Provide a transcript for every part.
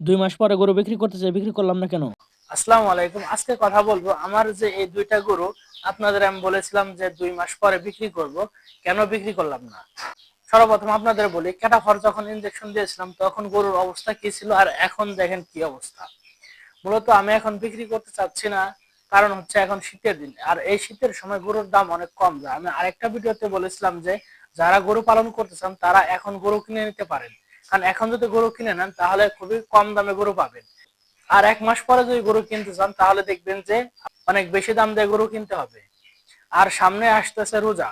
২ মাস পরে গরু বিক্রি করতে চাই, বিক্রি করলাম না কেন? আসসালামু আলাইকুম। আজকে কথা বলবো আমার যে এই দুইটা গরু আপনাদের আমি বলেছিলাম যে ২ মাস পরে বিক্রি করব, কেন বিক্রি করলাম না। সর্বপ্রথম আপনাদের বলি, ক্যাটাফর যখন ইনজেকশন দিয়েছিলাম তখন গরুর অবস্থা কি ছিল আর এখন দেখেন কি অবস্থা। মূলত আমি এখন বিক্রি করতে চাচ্ছি না, কারণ হচ্ছে এখন শীতের দিন আর এই শীতের সময় গরুর দাম অনেক কম যায়। আমি আরেকটা ভিডিওতে বলেছিলাম যে যারা গরু পালন করতে চান তারা এখন গরু কিনে নিতে পারেন, কারণ এখন যদি গরু কিনে নেন তাহলে খুবই কম দামে গরু পাবেন। আর ১ মাস পরে যদি গরু কিনতে চান তাহলে দেখবেন যে অনেক বেশি দাম দিয়ে গরু কিনতে হবে। আর সামনে আসতেছে রোজা,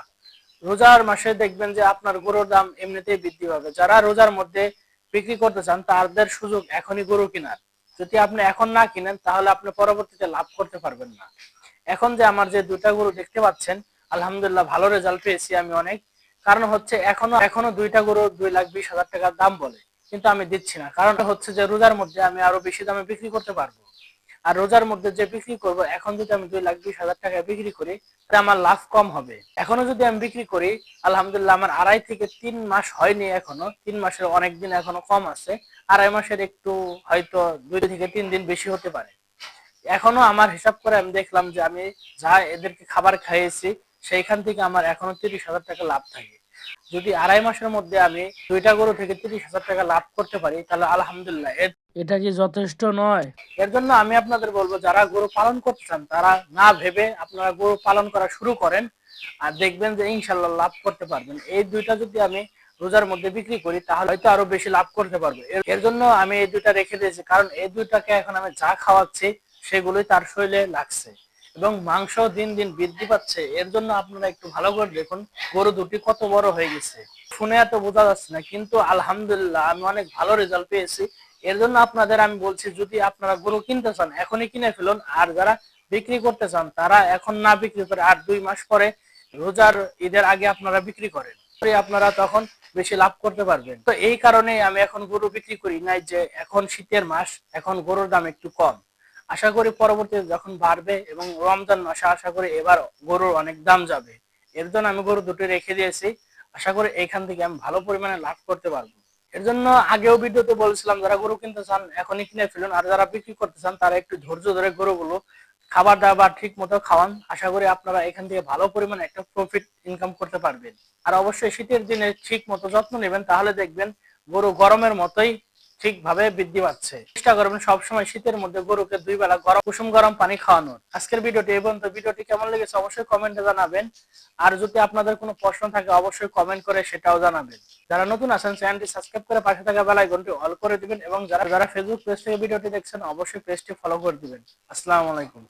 রোজার মাসে দেখবেন যে আপনার গরুর দাম এমনিতেই বৃদ্ধি পাবে। যারা রোজার মধ্যে বিক্রি করতে চান তাদের সুযোগ এখনই গরু কেনার। যদি আপনি এখন না কিনেন তাহলে আপনি পরবর্তীতে লাভ করতে পারবেন না। এখন যে আমার যে দুটা গরু দেখতে পাচ্ছেন, আলহামদুলিল্লাহ ভালো রেজাল্ট পেয়েছি আমি অনেক। কারণ হচ্ছে এখনো এখনো দুইটা গরু ২,২০,০০০ টাকার দাম বলে, কিন্তু আমি দিচ্ছি না। কারণ হচ্ছে যে রোজার মধ্যে আমি আরো বেশি দামে বিক্রি করতে পারবো। আর রোজার মধ্যে যে বিক্রি করব, এখন যদি আমি ২,২০,০০০ টাকায় বিক্রি করি তাহলে আমার লাভ কম হবে। এখনো যদি আমি বিক্রি করি, আলহামদুলিল্লাহ আমার ২.৫ থেকে ৩ মাস হয়নি, এখনো ৩ মাসের অনেক দিন এখনো কম আছে। ২.৫ মাসের একটু হয়তো ২ থেকে ৩ দিন বেশি হতে পারে। এখনো আমার হিসাব করে আমি দেখলাম যে আমি যা এদেরকে খাবার খাইয়েছি সেইখান থেকে আমার এখনো ৩০,০০০ টাকা লাভ থাকে। যদি ২.৫ মাসের মধ্যে আমি দুইটা গরু থেকে ৩০,০০০ টাকা লাভ করতে পারি তাহলে আলহামদুলিল্লাহ। এটা কি যথেষ্ট নয়? এর জন্য আমি আপনাদের বলবো, যারা গরু পালন করতে চান তারা না ভেবে আপনারা গরু পালন করা শুরু করেন, আর দেখবেন যে ইনশাল্লাহ লাভ করতে পারবেন। এই দুইটা যদি আমি রোজার মধ্যে বিক্রি করি তাহলে হয়তো আরো বেশি লাভ করতে পারবো। এর জন্য আমি এই দুইটা রেখে দিয়েছি, কারণ এই দুইটাকে এখন আমি যা খাওয়াচ্ছি সেগুলোই তার শরীরে লাগছে এবং মাংস দিন দিন বৃদ্ধি পাচ্ছে। এর জন্য আপনারা একটু ভালো করে দেখুন গরু দুটি কত বড় হয়ে গেছে। শুনে এত বোঝা যাচ্ছে না, কিন্তু আলহামদুলিল্লাহ আমি অনেক ভালো রেজাল্ট পেয়েছি। এর জন্য আপনাদের আমি বলছি, যদি আপনারা গরু কিনতে চান এখনই কিনে ফেলুন, আর যারা বিক্রি করতে চান তারা এখন না বিক্রি করে আর ২ মাস পরে রোজার ঈদের আগে আপনারা বিক্রি করেন, আপনারা তখন বেশি লাভ করতে পারবেন। তো এই কারণেই আমি এখন গরু বিক্রি করি নাই, যে এখন শীতের মাস, এখন গরুর দাম একটু কম। আশা করি পরবর্তীতে যখন বাড়বে এবং রমজান মাসে আশা করি এবার গরুর অনেক দাম যাবে। এর জন্য আমি গরু দুটো রেখে দিয়েছি, আশা করি এইখান থেকে আমি ভালো পরিমাণে লাভ করতে পারবো। এর জন্য আগেও ভিডিওতে বলছিলাম যারা গরু কিনতে চান এখনই কিনে ফেলুন, আর যারা বিক্রি করতে চান তারা একটু ধৈর্য ধরে গরুগুলো খাবার দাবার ঠিক মতো খাওয়ান। আশা করি আপনারা এখান থেকে ভালো পরিমাণে একটা প্রফিট ইনকাম করতে পারবেন। আর অবশ্যই শীতের দিনে ঠিক মতো যত্ন নেবেন, তাহলে দেখবেন গরু গরমের মতোই ঠিকভাবে বৃদ্ধি পাচ্ছে। চেষ্টা করবেন সবসময় শীতের মধ্যে গরুকে ২ বেলা গরম কুসুম গরম পানি খাওয়ানোর। আজকের ভিডিওটি এই পর্যন্ত। ভিডিওটি কেমন লেগেছে অবশ্যই কমেন্টে জানাবেন, আর যদি আপনাদের কোনো প্রশ্ন থাকে অবশ্যই কমেন্ট করে সেটাও জানাবেন। যারা নতুন আছেন চ্যানেলটি সাবস্ক্রাইব করে পাশে থাকা বেল আইকনটি অল করে দিবেন, এবং যারা যারা ফেসবুক পেজ থেকে ভিডিওটি দেখছেন অবশ্যই পেজটি ফলো করে দিবেন। আসসালামু আলাইকুম।